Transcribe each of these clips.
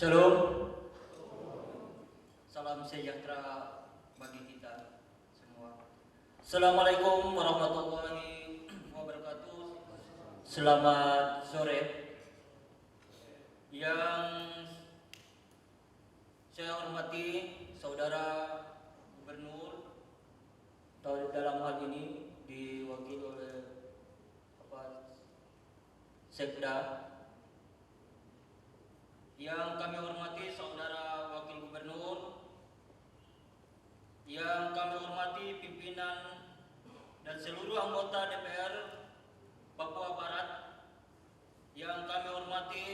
Shalom, salam sejahtera bagi kita semua. Assalamualaikum warahmatullahi wabarakatuh. Selamat sore. Yang saya hormati Saudara Gubernur, atau dalam hal ini diwakili oleh Sekda. Yang kami hormati Saudara Wakil Gubernur, yang kami hormati pimpinan dan seluruh anggota DPR Papua Barat, yang kami hormati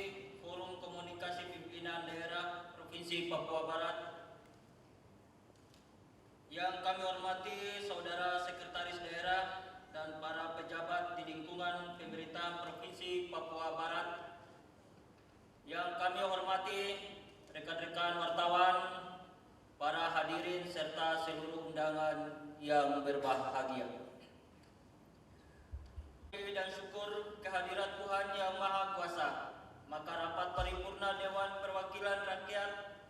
Forum Komunikasi Pimpinan Daerah Provinsi Papua Barat, yang kami hormati Saudara Sekretaris Daerah dan para pejabat di lingkungan pemerintahan Provinsi Papua Barat, yang kami hormati rekan-rekan wartawan, para hadirin serta seluruh undangan yang berbahagia. Dan syukur kehadirat Tuhan Yang Maha Kuasa, maka rapat paripurna Dewan Perwakilan Rakyat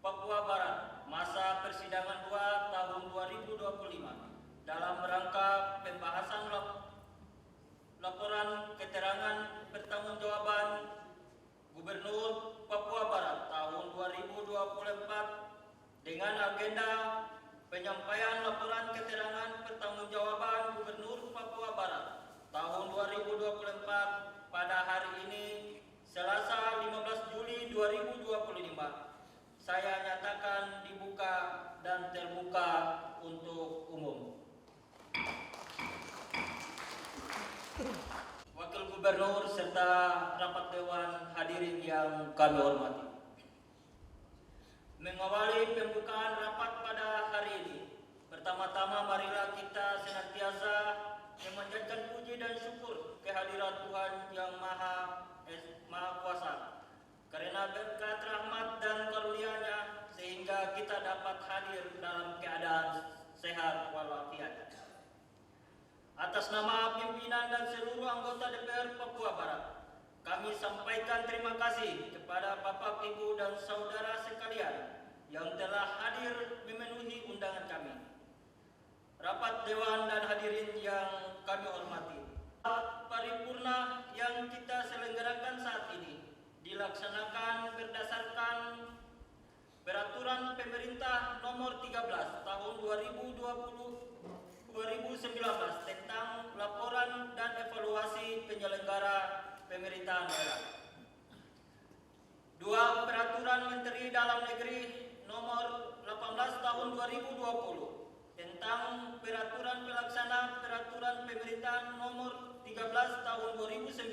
Papua Barat masa persidangan 2 tahun 2025 dalam rangka pembahasan laporan keterangan pertanggungjawaban Gubernur Papua Barat tahun 2024 dengan agenda penyampaian laporan keterangan pertanggungjawaban Gubernur Papua Barat tahun 2024 pada hari ini Selasa 15 Juli 2025. Saya nyatakan dibuka dan terbuka untuk umum. Wakil Gubernur serta rapat dewan hadirin yang kami hormati. Mengawali pembukaan rapat pada hari ini, pertama-tama marilah kita senantiasa memanjatkan puji dan syukur kehadirat Tuhan Yang Maha Kuasa, karena berkat rahmat dan karunia-Nya sehingga kita dapat hadir dalam keadaan sehat walafiat. Atas nama pimpinan dan seluruh anggota DPR Papua Barat, kami sampaikan terima kasih kepada Bapak, Ibu, dan saudara sekalian yang telah hadir memenuhi undangan kami. Rapat Dewan dan hadirin yang kami hormati, rapat paripurna yang kita selenggarakan saat ini dilaksanakan berdasarkan Peraturan Pemerintah Nomor 13 Tahun 2019 tentang laporan dan evaluasi penyelenggara pemerintahan daerah. 2. Peraturan Menteri Dalam Negeri Nomor 18 Tahun 2020 tentang Peraturan Pelaksana Peraturan Pemerintahan Nomor 13 Tahun 2019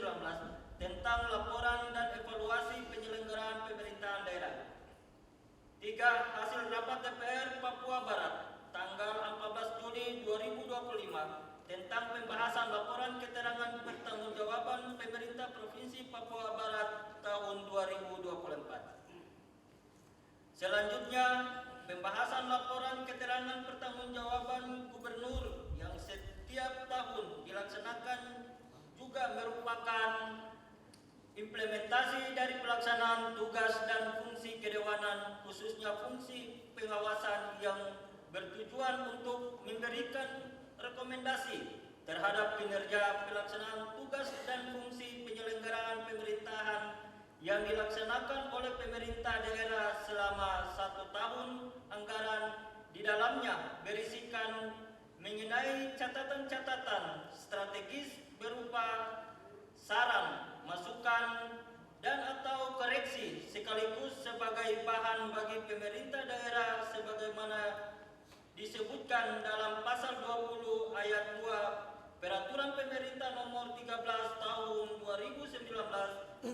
tentang laporan dan evaluasi penyelenggaraan pemerintahan daerah. 3. Hasil rapat DPR Papua Barat tanggal 14 Juni 2025 tentang pembahasan laporan keterangan pertanggungjawaban pemerintah Provinsi Papua Barat tahun 2024. Selanjutnya, pembahasan laporan keterangan pertanggungjawaban Gubernur yang setiap tahun dilaksanakan juga merupakan implementasi dari pelaksanaan tugas dan fungsi kedewanan, khususnya fungsi pengawasan yang bertujuan untuk memberikan rekomendasi terhadap kinerja pelaksanaan tugas dan fungsi penyelenggaraan pemerintahan yang dilaksanakan oleh pemerintah daerah selama 1 tahun anggaran. Di dalamnya berisikan mengenai catatan-catatan strategis berupa saran, masukan, dan atau koreksi sekaligus sebagai bahan bagi pemerintah daerah sebagaimana disebutkan dalam pasal 20 ayat 2 Peraturan Pemerintah Nomor 13 Tahun 2019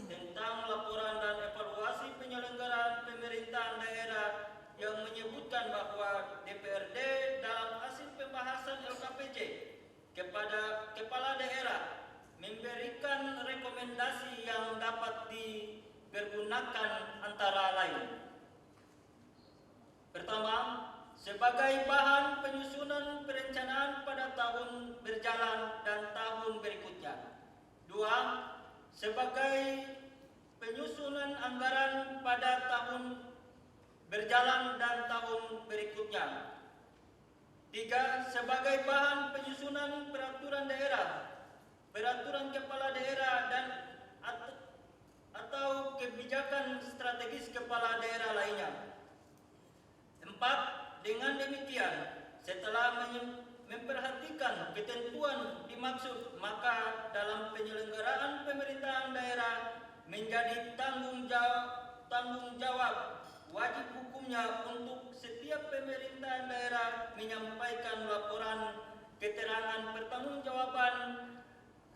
tentang laporan dan evaluasi penyelenggaraan pemerintahan daerah yang menyebutkan bahwa DPRD dalam hasil pembahasan LKPJ kepada kepala daerah memberikan rekomendasi yang dapat dipergunakan antara lain. Pertama, sebagai bahan penyusunan perencanaan pada tahun berjalan dan tahun berikutnya. 2. Sebagai penyusunan anggaran pada berjalan dan tahun berikutnya. 3. Sebagai bahan penyusunan peraturan daerah, peraturan kepala daerah dan atau kebijakan strategis kepala daerah lainnya. 4. Dengan demikian, setelah memperhatikan ketentuan dimaksud, maka dalam penyelenggaraan pemerintahan daerah menjadi tanggung jawab wajib hukumnya untuk setiap pemerintahan daerah menyampaikan laporan keterangan pertanggungjawaban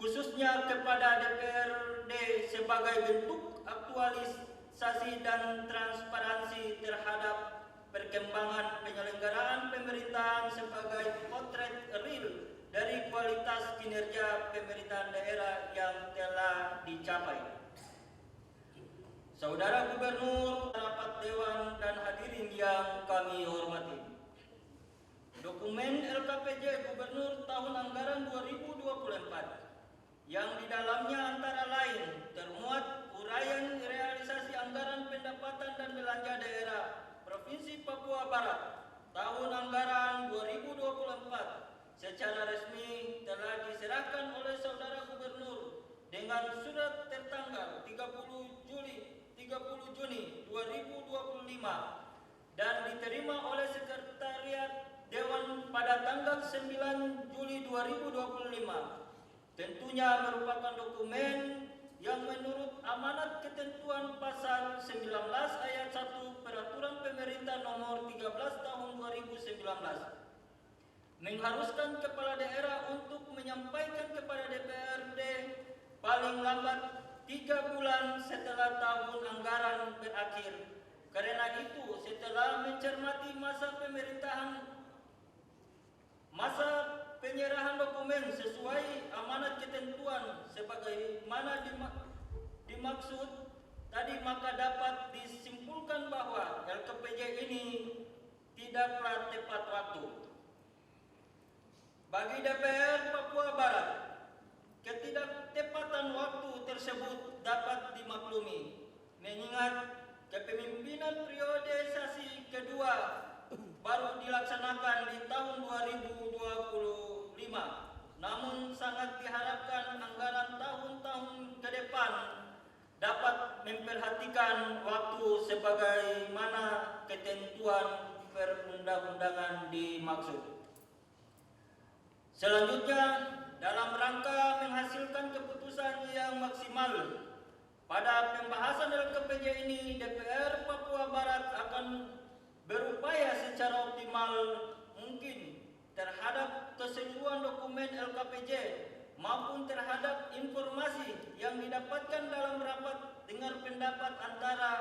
khususnya kepada DPRD sebagai bentuk aktualisasi dan transparansi terhadap perkembangan penyelenggaraan pemerintahan sebagai potret real dari kualitas kinerja pemerintahan daerah yang telah dicapai. Saudara Gubernur, rapat Dewan dan hadirin yang kami hormati. Dokumen LKPJ Gubernur tahun anggaran 2024 yang di dalamnya antara lain termuat uraian realisasi anggaran pendapatan dan belanja daerah Provinsi Papua Barat tahun anggaran 2024 secara resmi telah diserahkan oleh Saudara Gubernur dengan surat tertanggal 30 Juni 2025 dan diterima oleh Sekretariat Dewan pada tanggal 9 Juli 2025. Tentunya merupakan dokumen yang menurut amanat ketentuan pasal 19 ayat 1 Peraturan Pemerintah Nomor 13 Tahun 2019 mengharuskan kepala daerah untuk menyampaikan kepada DPRD paling lambat 3 bulan setelah tahun anggaran berakhir. Karena itu, setelah mencermati masa penyerahan dokumen sesuai amanat ketentuan sebagaimana dimaksud tadi, maka dapat disimpulkan bahwa LKPJ ini tidaklah tepat waktu. Bagi DPR Papua Barat, ketidaktepatan waktu tersebut dapat dimaklumi, mengingat kepemimpinan periodisasi kedua baru dilaksanakan di tahun 2025. Namun sangat diharapkan anggaran tahun-tahun ke depan dapat memperhatikan waktu sebagaimana ketentuan perundang-undangan dimaksud. Selanjutnya, dalam rangka menghasilkan keputusan yang maksimal pada pembahasan LKPJ ini, DPR Papua Barat akan berupaya secara optimal mungkin terhadap keseluruhan dokumen LKPJ maupun terhadap informasi yang didapatkan dalam rapat dengar pendapat antara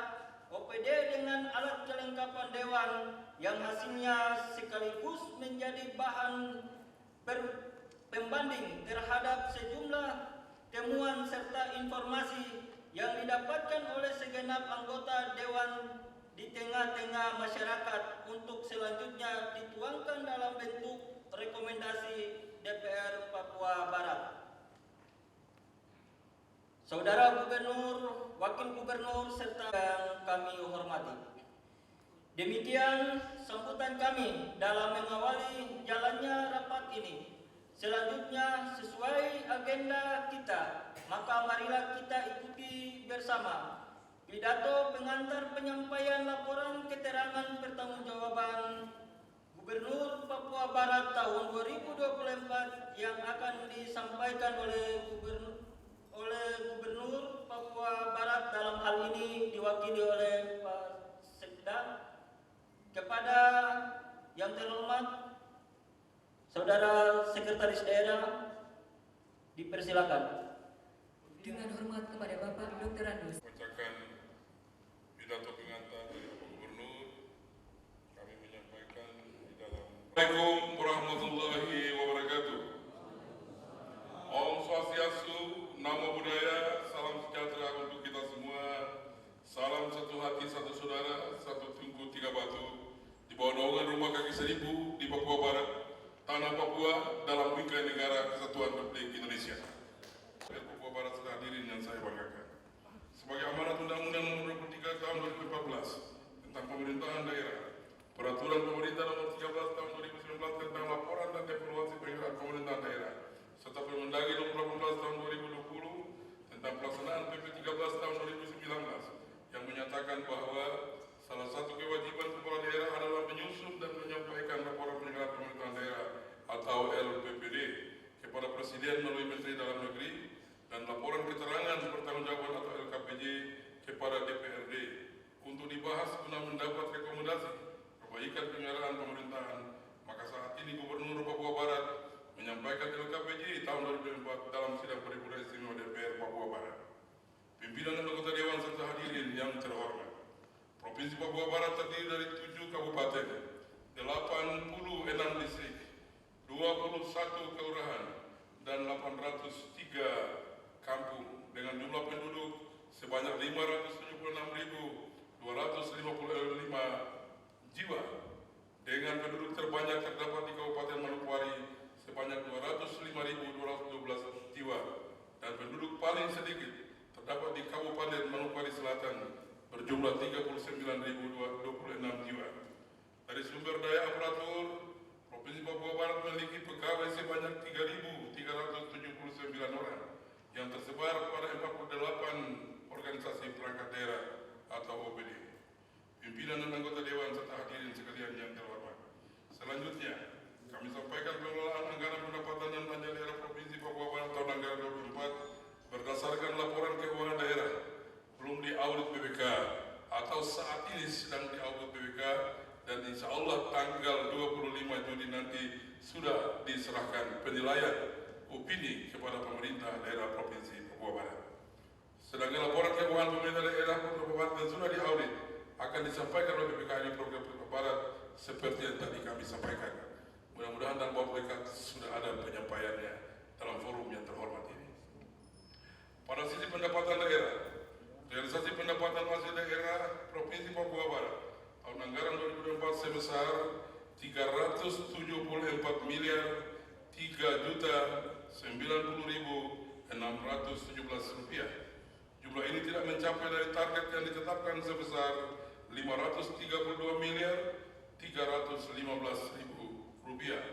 OPD dengan alat kelengkapan Dewan yang hasilnya sekaligus menjadi bahan pembanding terhadap sejumlah temuan serta informasi yang didapatkan oleh segenap anggota Dewan di tengah-tengah masyarakat untuk selanjutnya dituangkan dalam bentuk rekomendasi DPR Papua Barat. Saudara Gubernur, Wakil Gubernur, serta yang kami hormati. Demikian sambutan kami dalam mengawali jalannya rapat ini. Selanjutnya, sesuai agenda kita, maka marilah kita ikuti bersama pidato pengantar penyampaian laporan keterangan pertanggungjawaban Gubernur Papua Barat tahun 2024 yang akan disampaikan oleh Gubernur Papua Barat, dalam hal ini diwakili oleh Pak Sekda. Kepada yang terhormat Saudara Sekretaris Daerah, dipersilakan. Dengan hormat kepada Bapak Dr. Andus. Bacakan pidato pengantar dari Bapak Gubernur. Kami menyampaikan di dalam. Assalamualaikum warahmatullahi wabarakatuh. Om Swastiastu, Namo Buddhaya, salam sejahtera untuk kita semua. Salam satu hati, satu saudara, satu tungku, tiga batu. Di bawah naungan Rumah Kaki Seribu di Papua Barat, Tanah Papua, dalam bingkai negara Kesatuan Republik Indonesia. Papua Barat sedang hadirin yang saya banggakan. Sebagai amanat Undang-Undang Nomor 23 Tahun 2014 tentang pemerintahan daerah, Peraturan Pemerintah Nomor 13 Tahun 2019 tentang laporan dan evaluasi penyelenggaraan pemerintahan daerah, serta Permendagri Nomor 18 Tahun 2020 tentang pelaksanaan PP 13 Tahun 2019 yang menyatakan bahwa salah satu kewajiban kepala daerah adalah menyusun dan menyampaikan laporan penyelenggaraan pemerintahan daerah atau LPPD kepada Presiden melalui Menteri Dalam Negeri dan laporan keterangan pertanggungjawaban atau LKPJ kepada DPRD untuk dibahas guna mendapat rekomendasi perbaikan penyelenggaraan pemerintahan. Maka saat ini Gubernur Papua Barat menyampaikan LKPJ tahun 2004 dalam sidang paripurna istimewa DPR Papua Barat. Pimpinan dan anggota Dewan serta hadirin yang terhormat, Provinsi Papua Barat terdiri dari 7 kabupaten, 86 distrik, 21 kelurahan, dan 803 kampung dengan jumlah penduduk sebanyak 576.255 jiwa. Dengan penduduk terbanyak terdapat di Kabupaten Manokwari sebanyak 205.212 jiwa dan penduduk paling sedikit terdapat di Kabupaten Manokwari Selatan berjumlah 39.026 jiwa. Dari sumber daya aparatur, Provinsi Papua Barat memiliki pegawai sebanyak 3.379 orang yang tersebar pada 48 organisasi perangkat daerah atau OPD. Pimpinan dan anggota Dewan serta hadirin sekalian yang terhormat. Selanjutnya, kami sampaikan pengelolaan anggaran pendapatan dan belanja daerah Provinsi Papua Barat tahun anggaran 2024 berdasarkan laporan keuangan daerah belum diaudit BPK atau saat ini sedang diaudit BPK dan insya Allah tanggal 25 Juni nanti sudah diserahkan penilaian opini kepada pemerintah daerah Provinsi Papua Barat. Sedangkan laporan keuangan pemerintah daerah Papua Barat yang sudah diaudit akan disampaikan oleh BPK di program Papua Barat seperti yang tadi kami sampaikan. Mudah-mudahan dalam waktu dekat sudah ada penyampaiannya dalam forum yang terhormat ini. Pada sisi pendapatan daerah, realisasi pendapatan hasil daerah Provinsi Papua Barat tahun anggaran 2024 sebesar 374 miliar 3.090.617 rupiah. Jumlah ini tidak mencapai dari target yang ditetapkan sebesar 532 miliar 315.000 rupiah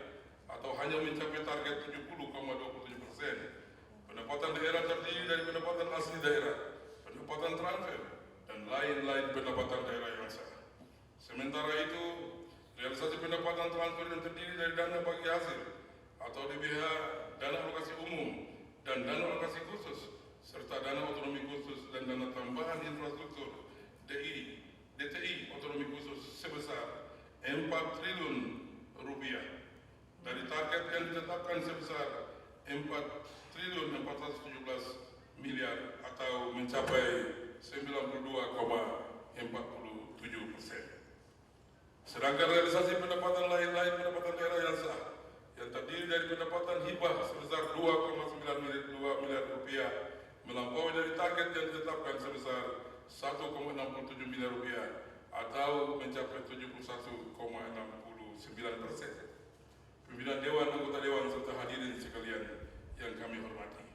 atau hanya mencapai target 70,27%. Pendapatan daerah terdiri dari pendapatan asli daerah, pendapatan transfer, dan lain-lain pendapatan daerah yang sah. Sementara itu, realisasi pendapatan transfer yang terdiri dari dana bagi hasil atau DBH, dana alokasi umum, dan dana alokasi khusus, serta dana otonomi khusus dan dana tambahan infrastruktur DTI otonomi khusus sebesar 4 triliun rupiah dari target yang ditetapkan sebesar 4.417 miliar atau mencapai 92,47%. Sedangkan realisasi pendapatan lain-lain pendapatan daerah yang sah yang terdiri dari pendapatan hibah sebesar 2,92 miliar rupiah melampaui dari target yang ditetapkan sebesar 1,67 miliar rupiah atau mencapai 71,69%. Pimpinan Dewan, anggota Dewan serta hadirin sekalian yang kami hormati.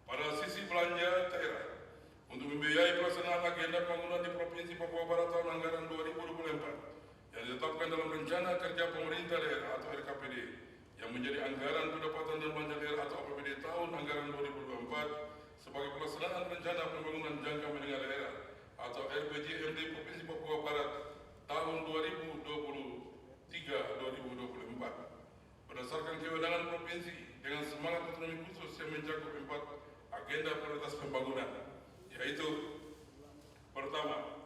Pada sisi belanja daerah, untuk membiayai pelaksanaan agenda pembangunan di Provinsi Papua Barat tahun anggaran 2024 yang ditetapkan dalam Rencana Kerja Pemerintah Daerah atau RKPD yang menjadi anggaran pendapatan dan belanja daerah atau APBD tahun anggaran 2024 sebagai pelaksanaan Rencana Pembangunan Jangka Menengah Daerah atau RPJMD Provinsi Papua Barat tahun 2023-2024 berdasarkan kewenangan provinsi dengan semangat otonomi khusus yang mencakup 4 agenda prioritas pembangunan, yaitu pertama,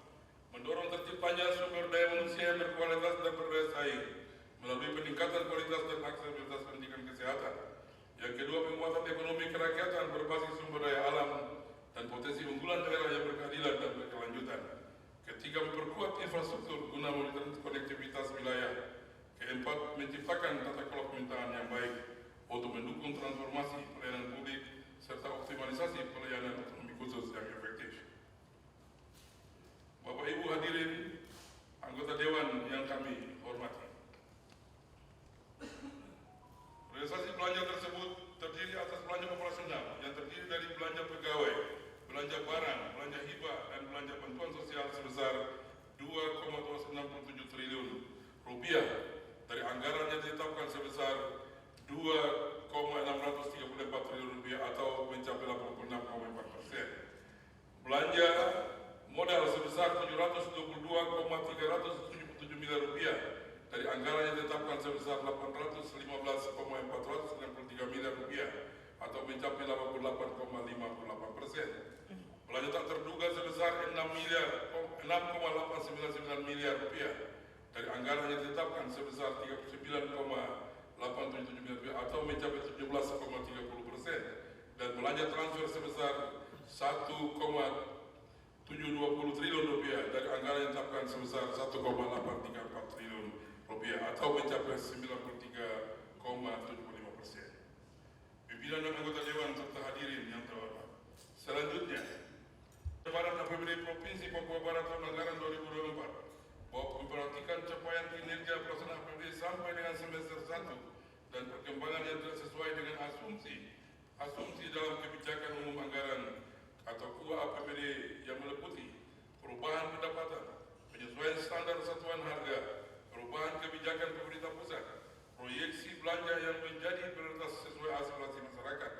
mendorong terciptanya sumber daya manusia yang berkualitas dan berdaya saing melalui peningkatan kualitas dan aksesibilitas pendidikan kesehatan. Yang kedua, penguatan ekonomi kerakyatan berbasis sumber daya alam dan potensi unggulan daerah yang berkeadilan dan berkelanjutan. Ketiga, memperkuat infrastruktur guna memonitor konektivitas wilayah. Keempat, menciptakan tata kelola pemerintahan yang baik untuk mendukung transformasi pelayanan publik serta optimalisasi pelayanan otonomi khusus yang efektif. Bapak Ibu hadirin, anggota Dewan yang kami hormati. Realisasi belanja tersebut terdiri atas belanja operasional yang terdiri dari belanja pegawai, belanja barang, belanja hibah, dan belanja bantuan sosial sebesar 2,29 377 miliar rupiah dari anggaran yang ditetapkan sebesar 815,493 miliar rupiah atau mencapai 88,58%. Belanja tak terduga sebesar 6,899 miliar rupiah dari anggaran yang ditetapkan sebesar 39,877 miliar rupiah atau mencapai 17,30%, dan belanja transfer sebesar 1,720 triliun rupiah dari anggaran yang ditetapkan sebesar 1,834 triliun rupiah atau mencapai 93,75%. Pimpinan dan anggota Dewan serta hadirin yang terhormat. Selanjutnya, Barat APBD Provinsi Papua Barat tahun anggaran 2024 bahwa memperhatikan capaian kinerja pelaksanaan APBD sampai dengan semester 1 dan perkembangan yang tidak sesuai dengan asumsi dalam kebijakan umum anggaran atau KUA APBD yang meliputi perubahan pendapatan, penyesuaian standar satuan harga, perubahan kebijakan pemerintah pusat, proyeksi belanja yang menjadi prioritas sesuai aspirasi masyarakat,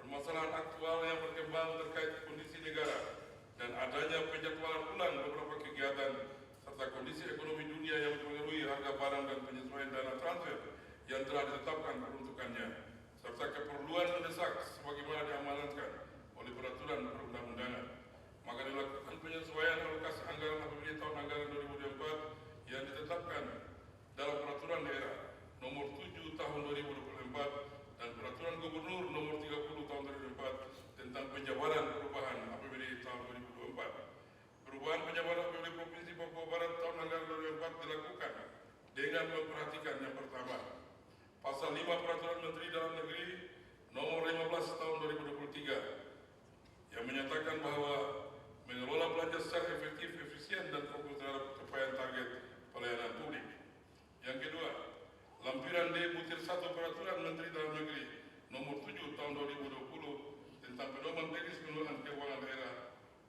permasalahan aktual yang berkembang terkait kondisi negara, dan adanya penjadwalan ulang beberapa kegiatan serta kondisi ekonomi dunia yang mempengaruhi harga barang dan penyesuaian dana transfer yang telah ditetapkan peruntukannya, serta keperluan mendesak sebagaimana diamanatkan oleh peraturan perundang-undangan. Maka dilakukan penyesuaian alokasi anggaran APBD tahun anggaran 2024 yang ditetapkan dalam peraturan daerah nomor 7 tahun 2024 dan peraturan gubernur nomor 30 tahun 2024 tentang penjabaran perubahan APBD tahun 2024. Perubahan penjabaran APBD Provinsi Papua Barat tahun anggaran 2024 dilakukan dengan memperhatikan yang pertama, Pasal 5 Peraturan Menteri Dalam Negeri nomor 15 tahun 2023 yang menyatakan bahwa mengelola belanja secara efektif, efisien, dan fokus terhadap capaian target pelayanan publik. Yang kedua, lampiran D butir 1 Peraturan Menteri Dalam Negeri nomor 7 tahun 2020 tentang pedoman teknis pengelolaan keuangan daerah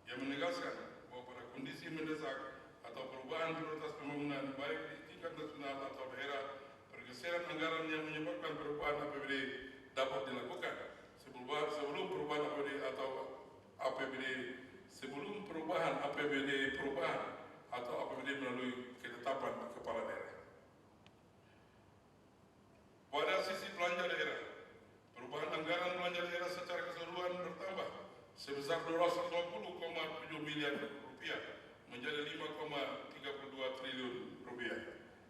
yang menegaskan bahwa pada kondisi mendesak atau perubahan prioritas pembangunan baik di tingkat nasional atau daerah, pergeseran anggaran yang menyebabkan perubahan APBD dapat dilakukan sebelum perubahan APBD atau APBD melalui ketetapan kepala daerah. Pada sisi belanja daerah, perubahan anggaran belanja daerah secara keseluruhan bertambah sebesar 220,7 miliar rupiah menjadi 5,32 triliun rupiah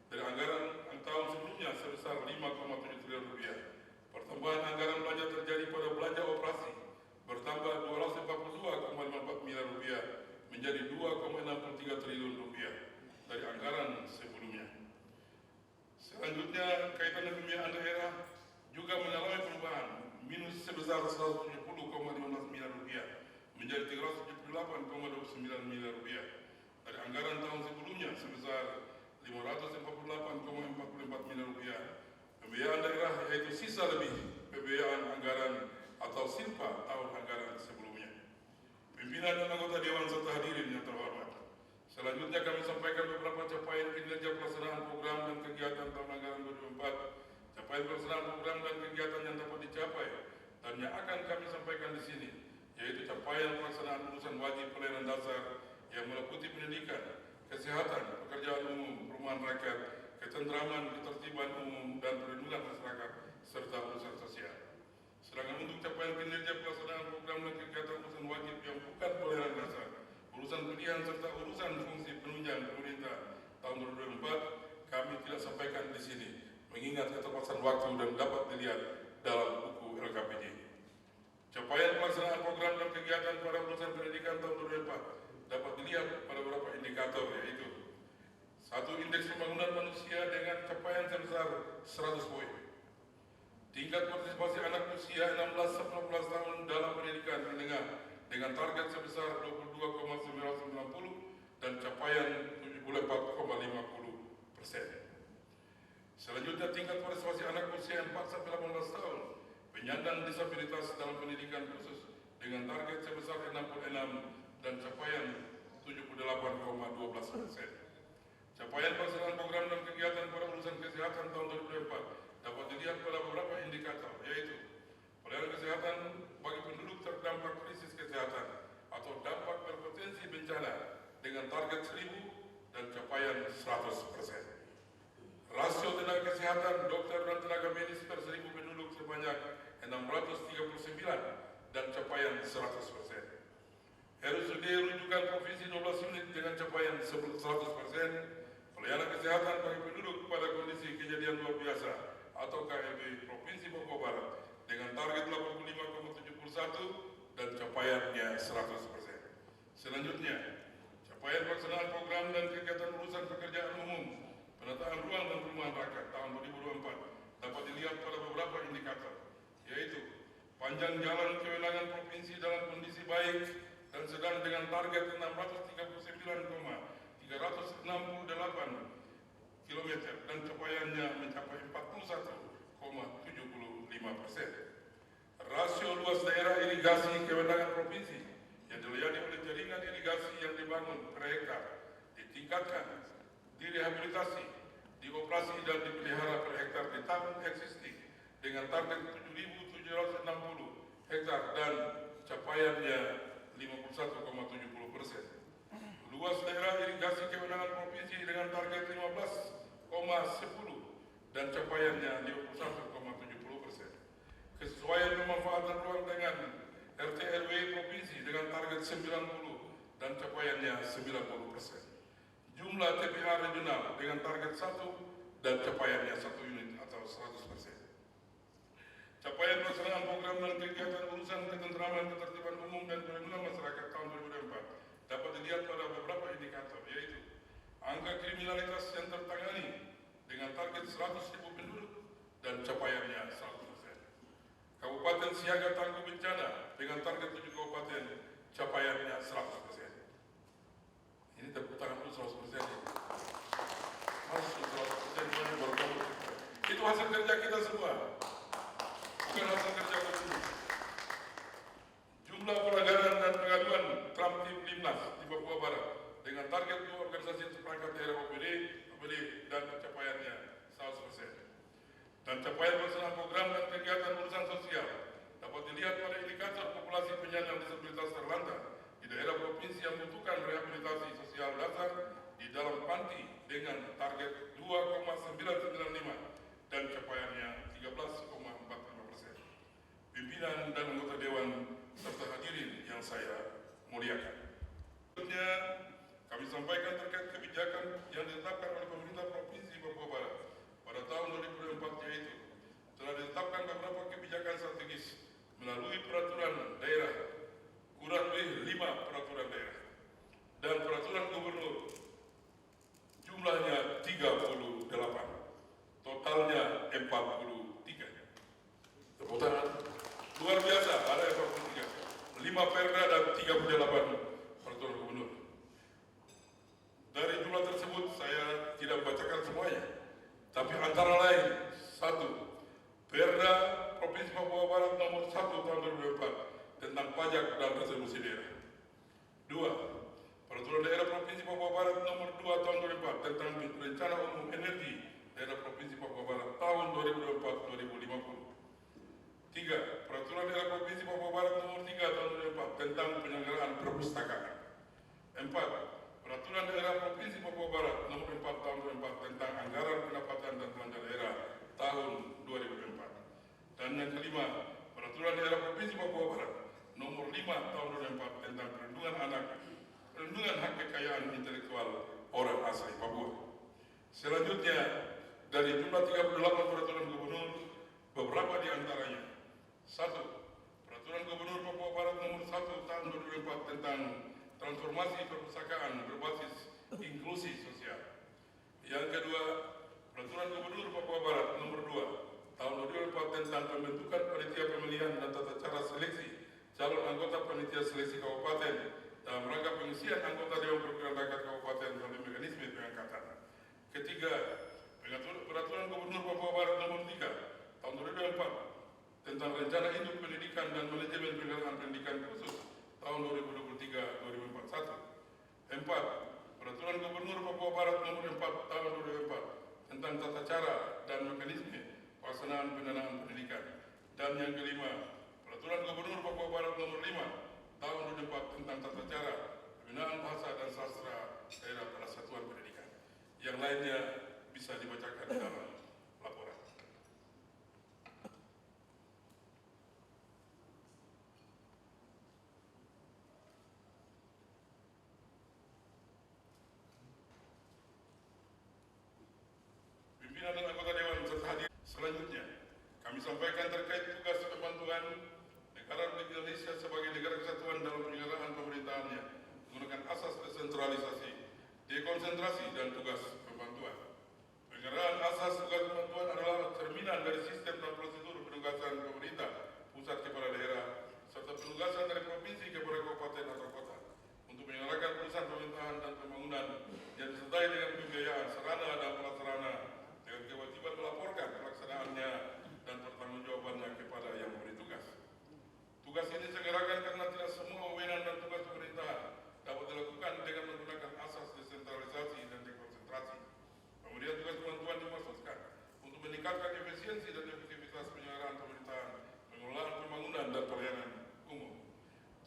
dari anggaran tahun sebelumnya sebesar 5,7 triliun rupiah. Pertambahan anggaran belanja terjadi pada belanja operasi bertambah 242,54 miliar rupiah menjadi 2,63 triliun rupiah dari anggaran sebelumnya. Selanjutnya, kaitan dengan pembiayaan daerah juga mengalami perubahan minus sebesar 170,15 miliar rupiah menjadi 378,29 miliar rupiah dari anggaran tahun sebelumnya sebesar 548,44 miliar rupiah. Pembiayaan daerah yaitu sisa lebih pembiayaan anggaran atau SILPA tahun anggaran sebelumnya. Pimpinan dan anggota Dewan serta hadirin yang terhormat. Selanjutnya kami sampaikan beberapa capaian kinerja pelaksanaan program dan kegiatan tahun anggaran 2024, capaian pelaksanaan program dan kegiatan yang dapat dicapai dan yang akan kami sampaikan di sini, yaitu capaian pelaksanaan urusan wajib pelayanan dasar yang meliputi pendidikan, kesehatan, pekerjaan umum, perumahan rakyat, ketentraman, ketertiban umum, dan perlindungan masyarakat, serta urusan sosial. Sedangkan untuk capaian kinerja pelaksanaan program dan kegiatan urusan wajib yang bukan pelayanan dasar, urusan pilihan serta urusan fungsi penunjang pemerintah tahun 2024 kami tidak sampaikan di sini, mengingat keterbatasan waktu dan dapat dilihat dalam buku LKPD. Capaian pelaksanaan program dan kegiatan pada urusan pendidikan tahun 2024 dapat dilihat pada beberapa indikator, yaitu 1. Indeks pembangunan manusia dengan capaian sebesar 100 poin. Tingkat partisipasi anak usia 16-18 tahun dalam pendidikan menengah dengan target sebesar 22,990 dan capaian 74,50%. Selanjutnya, tingkat partisipasi anak usia 4-18 tahun penyandang disabilitas dalam pendidikan khusus dengan target sebesar 66 dan capaian 78,12%. Capaian pelaksanaan program dan kegiatan pada urusan kesehatan tahun 2024 dapat dilihat pada beberapa indikator, yaitu pelayanan kesehatan bagi penduduk terdampak krisis kesehatan atau dampak berpotensi bencana dengan target 1000 dan capaian 100%. Rasio tenaga kesehatan, dokter dan tenaga medis per 1000 penduduk sebanyak 639 dan capaian 100%. RSUD rujukan provinsi 12 unit dengan capaian 100%. Pelayanan kesehatan bagi penduduk pada kondisi kejadian luar biasa atau KLB Provinsi Papua Barat dengan target 85,71 dan capaiannya 100%. Selanjutnya, capaian pelaksanaan program dan kegiatan urusan pekerjaan umum, penataan ruang dan perumahan rakyat tahun 2024 dapat dilihat pada beberapa indikator, yaitu panjang jalan kewenangan provinsi dalam kondisi baik dan sedang dengan target 639,368 km dan capaiannya mencapai 41,75%. Rasio luas daerah irigasi kewenangan provinsi yang dilayani oleh jaringan irigasi yang dibangun per hektar ditingkatkan, direhabilitasi, dioperasi dan dipelihara per hektar di tahun existing dengan target 7.760 hektar dan capaiannya 51,70%. Luas daerah irigasi kewenangan provinsi dengan target 15,10 dan capaiannya 51,70%. Kesesuaian pemanfaatan ruang dengan RT RW provinsi dengan target 90 dan capaiannya 90%. Jumlah TPA regional dengan target 1 dan capaiannya 1 unit atau 100%. Capaian pelaksanaan program dan kegiatan urusan ketentraman, ketertiban umum dan perlindungan masyarakat tahun 2004 dapat dilihat pada beberapa indikator, yaitu angka kriminalitas yang tertangani dengan target 100.000 penduduk dan capaiannya 100%. Kabupaten siaga tangguh bencana dengan target 7 kabupaten, capaiannya 100%. Ini tepuk tangan dulu 100%. Masuk 100% baru kamu. Itu hasil kerja kita semua. Bukan hasil kerja gubernur. Jumlah pelanggaran dan pengaduan Tramtip Limnas di Papua Barat dengan target 2 organisasi seperangkat daerah OPD dan capaiannya 100%. Dan capaian pelaksanaan program dan kegiatan urusan sosial dapat dilihat pada indikator populasi penyandang disabilitas terlantar di daerah provinsi yang membutuhkan rehabilitasi sosial dasar di dalam panti dengan target 2,995 dan capaiannya 13,45%. Pimpinan dan anggota Dewan serta hadirin yang saya muliakan. Selanjutnya, kami sampaikan terkait kebijakan yang ditetapkan oleh pemerintah Provinsi Papua Barat pada tahun 2024, yaitu telah ditetapkan beberapa kebijakan strategis melalui peraturan daerah, kurang lebih 5 peraturan daerah, dan peraturan gubernur jumlahnya 38, totalnya 43. Tepuk tangan. Luar biasa, ada 43. 5 perda dan 38 peraturan gubernur. Dari jumlah tersebut saya tidak bacakan semuanya, tapi antara lain: 1. Perda Provinsi Papua Barat nomor 1 tahun 2004 tentang pajak dan retribusi daerah. 2. Peraturan daerah Provinsi Papua Barat nomor 2 tahun 2004 tentang rencana umum energi daerah Provinsi Papua Barat tahun 2024-2050. 3. Peraturan daerah Provinsi Papua Barat nomor 3 tahun 2004 tentang penyelenggaraan perpustakaan. 4. Peraturan daerah Provinsi Papua Barat nomor 4 tahun 2004 tentang anggaran pendapatan dan belanja daerah tahun 2004. Dan yang kelima, Peraturan daerah Provinsi Papua Barat nomor 5 tahun 2004 tentang perlindungan anak, perlindungan hak kekayaan intelektual orang asli Papua. Selanjutnya, dari jumlah 38 peraturan gubernur, beberapa di antaranya: 1. Peraturan Gubernur Papua Barat nomor 1 tahun 2004 tentang transformasi perpustakaan berbasis inklusi sosial. Yang kedua, Peraturan Gubernur Papua Barat nomor 2 tahun 2004 tentang pembentukan panitia pemilihan dan tata cara seleksi calon anggota panitia seleksi kabupaten dalam rangka pengisian anggota Dewan Perwakilan Rakyat Kabupaten melalui mekanisme pengangkatan. Ketiga, Peraturan Gubernur Papua Barat nomor 3 tahun 2004 tentang rencana induk pendidikan dan manajemen penyelenggaraan pendidikan khusus tahun 2023-2041. 4. Peraturan Gubernur Papua Barat nomor 4 tahun 2004 tentang tata cara dan mekanisme pelaksanaan pendanaan pendidikan. Dan yang kelima, Peraturan Gubernur Papua Barat nomor 5 tahun 2004 tentang tata cara pembinaan bahasa dan sastra daerah pada satuan pendidikan. Yang yang lainnya bisa dibacakan dalam laporan. Pimpinan dan anggota Dewan serta hadir. Selanjutnya, kami sampaikan terkait tugas pembantuan negara Republik Indonesia sebagai negara kesatuan dalam penyelenggaraan pemerintahannya menggunakan asas desentralisasi, dekonsentrasi, dan tugas pembantuan. Penyelenggaraan asas tugas pembantuan adalah cerminan dari sistem dan prosedur penugasan pemerintah pusat kepada daerah serta penugasan dari provinsi kepada kabupaten atau kota untuk menyelenggarakan urusan pemerintahan dan pembangunan yang disertai dengan pembiayaan sarana dan prasarana dengan kewajiban melaporkan pelaksanaannya dan pertanggungjawabannya kepada yang memberi tugas. Tugas ini diselenggarakan karena tidak semua wewenang dan tugas pemerintahan dapat dilakukan dengan menggunakan asas desentralisasi dan dekonsentrasi. Pemberian tugas bantuan dimaksudkan untuk meningkatkan efisiensi dan efektivitas penyelenggaraan pemerintahan, pengelolaan pembangunan dan pelayanan umum.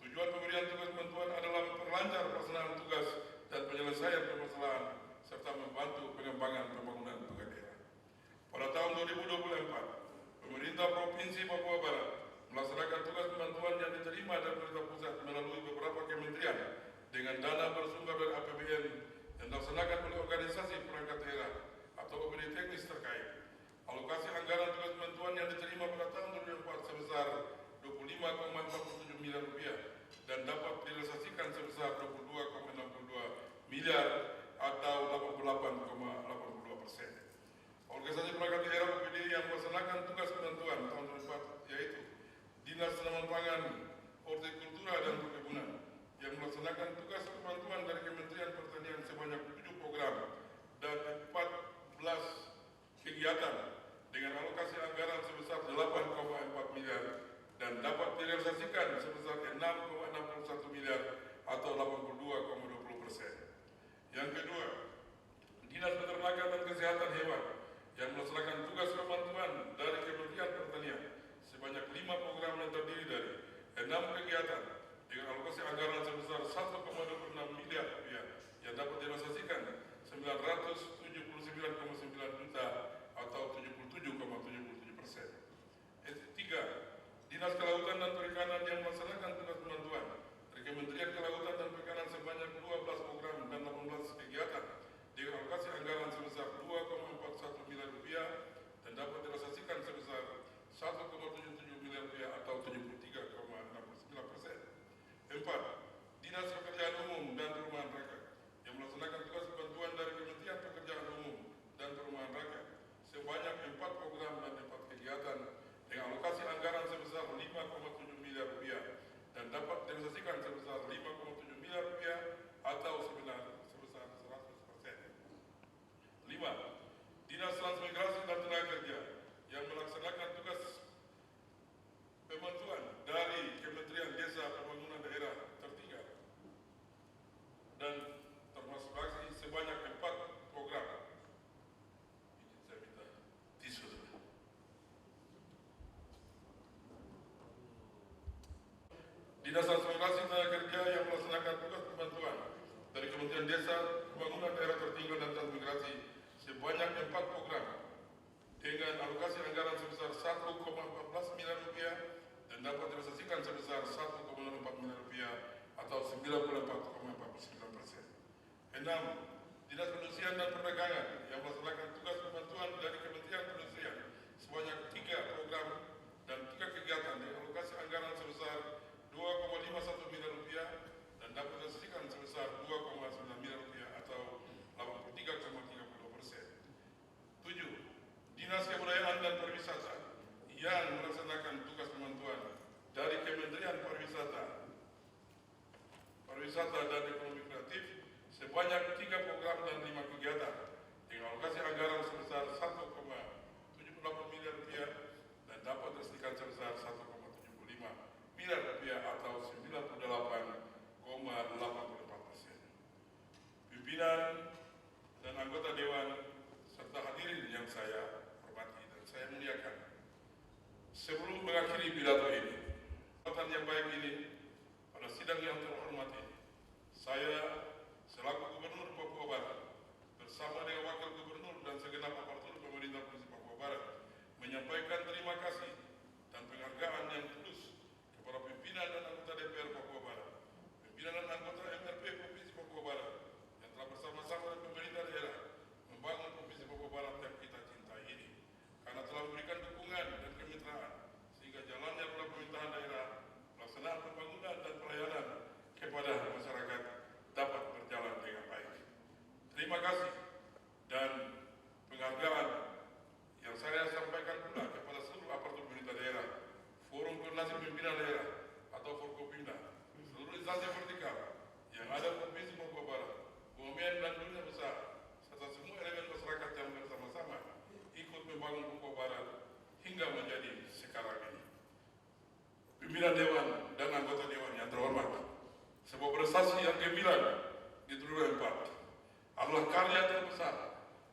Tujuan pemberian tugas bantuan adalah memperlancar pelaksanaan tugas dan penyelesaian permasalahan serta membantu pengembangan pembangunan tugas daerah. Pada tahun 2024, pemerintah Provinsi Papua Barat melaksanakan tugas bantuan yang diterima dari pemerintah pusat melalui beberapa kementerian dengan dana bersumber dari APBN yang dilaksanakan oleh organisasi perangkat daerah atau OPD teknis terkait. Alokasi anggaran tugas bantuan yang diterima pada tahun 2024 sebesar 25,47 miliar rupiah dan dapat direalisasikan sebesar 22,62 miliar atau 88,82%. Organisasi perangkat daerah OPD yang melaksanakan tugas bantuan tahun 2024 yaitu Dinas Tanaman Pangan, Hortikultura dan Perkebunan yang melaksanakan tugas bantuan dari Kementerian Pertanian sebanyak 7 program dan 14 kegiatan dengan alokasi anggaran sebesar 8,4 miliar dan dapat direalisasikan sebesar 6,61 miliar atau 82,20%. Yang kedua, Dinas Peternakan dan Kesehatan Hewan yang melaksanakan tugas bantuan dari Kementerian Pertanian sebanyak 5 program yang terdiri dari 6 kegiatan dengan alokasi anggaran sebesar 1,26 miliar rupiah yang dapat direalisasikan 979,9 juta atau 77,77%. Tiga, Dinas Kelautan dan Perikanan yang melaksanakan tugas bantuan dari Kementerian Kelautan dan Perikanan sebanyak 12 program dan 18 kegiatan dengan alokasi anggaran sebesar 2,41 miliar rupiah dan dapat direalisasikan sebesar 1,77 miliar rupiah atau 73,69%. Empat, Dinas Pekerjaan Umum dan Perumahan Rakyat yang melaksanakan tugas bantuan dari Kementerian Pekerjaan Umum dan Perumahan Rakyat sebanyak 4 program dan 4 kegiatan dengan alokasi anggaran sebesar 5,7 miliar rupiah dan dapat direalisasikan sebesar 5,7 miliar rupiah atau sebesar 100%. 5. Dinas Transmigrasi dan Tenaga Kerja yang melaksanakan tugas pembantuan dari Kementerian Desa Pembangunan Daerah tertinggal dan termasuk aksi sebanyak 4 program. Saya minta tisu dulu. Dinas Transmigrasi dan Tenaga Kerja yang melaksanakan tugas pembantuan dari Kementerian Desa Pembangunan Daerah Tertinggal dan Transmigrasi sebanyak 4 program dengan alokasi anggaran sebesar 1,14 miliar rupiah dan dapat direalisasikan sebesar 1,04 miliar rupiah atau 94,49%. 6. Dinas Perindustrian dan Perdagangan yang melaksanakan tugas pembantuan dari Kementerian Perindustrian sebanyak 3 program dan 3 kegiatan dengan alokasi anggaran sebesar 2,51 miliar rupiah dan dapat direalisasikan sebesar 2,9 miliar rupiah atau 83,30%. 7. Dinas Kebudayaan dan Pariwisata yang melaksanakan tugas pembantuan dari Kementerian Pariwisata dan Ekonomi Kreatif sebanyak 3 program dan 5 kegiatan dengan alokasi anggaran sebesar 1,78 miliar rupiah dan dapat direalisasikan sebesar 1,75 miliar rupiah atau 98,84%. Pimpinan dan anggota Dewan serta hadirin yang saya hormati dan saya muliakan. Sebelum mengakhiri pidato ini, kesempatan yang baik ini, pada sidang yang terhormat ini, saya selaku Gubernur Papua Barat bersama dengan Wakil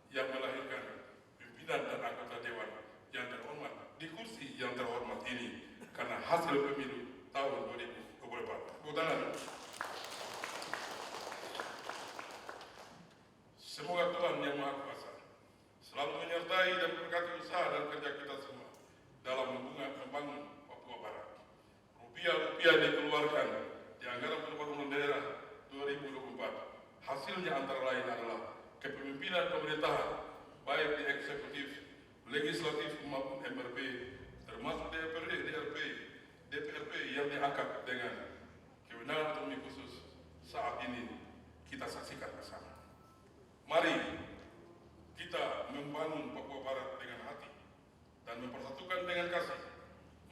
yang melahirkan pimpinan dan anggota dewan yang terhormat di kursi yang terhormat ini karena hasil pemilu tahun 2024. Tepuk tangan. Semoga Tuhan Yang Maha Kuasa selalu menyertai dan memberkati usaha dan kerja kita semua dalam membangun Papua Barat. Rupiah-rupiah dikeluarkan di anggaran pembangunan daerah 2024. Hasilnya antara lain adalah kepemimpinan pemerintahan baik di eksekutif, legislatif maupun MRP, termasuk DPRP yang diangkat dengan kewenangan otonomi khusus saat ini kita saksikan bersama. Mari kita membangun Papua Barat dengan hati dan mempersatukan dengan kasih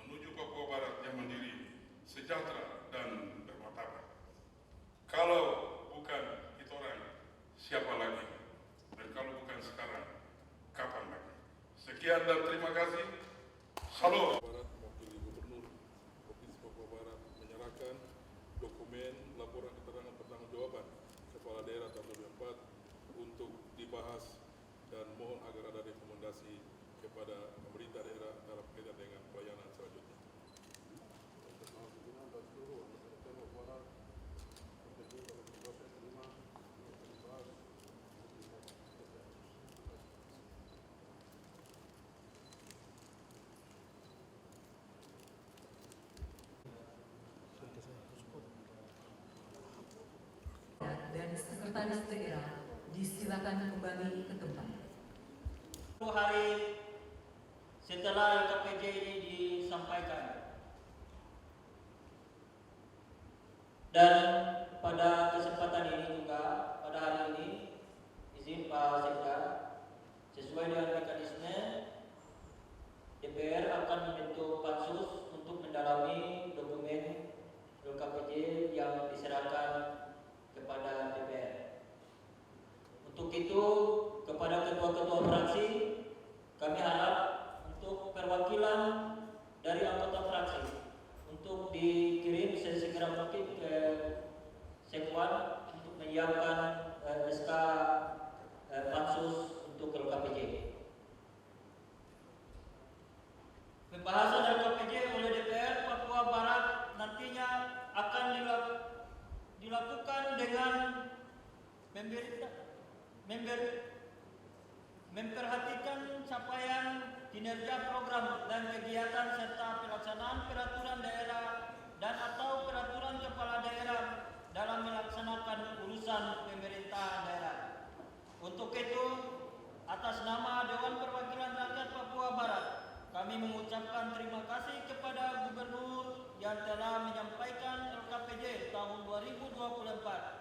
menuju Papua Barat yang mandiri, sejahtera dan bermartabat. Kalau bukan itu orang, siapa lagi? Dan kalau bukan sekarang, kapan lagi? Sekian dan terima kasih. Salam. Barat mewakili Gubernur Provinsi Papua Barat menyerahkan dokumen laporan keterangan pertanggungjawaban Kepala Daerah tahun 2004 untuk dibahas dan mohon agar ada rekomendasi kepada pemerintah daerah dalam kaitan dengan pelayanan selanjutnya. Dan Sekretaris Daerah disilakan kembali ke tempat. 10 hari setelah LKPJ ini disampaikan, dan pada kesempatan ini juga, pada hari ini, izin Pak Sekda, sesuai dengan mekanisme, DPR akan membentuk pansus untuk mendalami dokumen LKPJ yang diserahkan kepada DPR. Untuk itu, kepada ketua-ketua fraksi, kami harap untuk perwakilan dari anggota fraksi untuk dikirim sesegera mungkin ke Sekwan untuk menyiapkan SK pansus untuk LKPJ. Pembahasan LKPJ oleh DPR Papua Barat nantinya akan dilakukan dengan memperhatikan capaian kinerja program dan kegiatan serta pelaksanaan peraturan daerah dan atau peraturan kepala daerah dalam melaksanakan urusan pemerintahan daerah. Untuk itu, atas nama Dewan Perwakilan Rakyat Papua Barat, kami mengucapkan terima kasih kepada Gubernur yang telah menyampaikan LKPJ tahun 2024.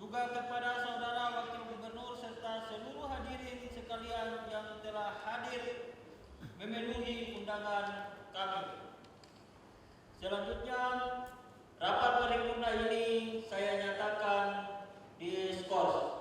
Juga kepada saudara Wakil Gubernur serta seluruh hadirin sekalian yang telah hadir memenuhi undangan kami. Selanjutnya, rapat paripurna ini saya nyatakan diskors.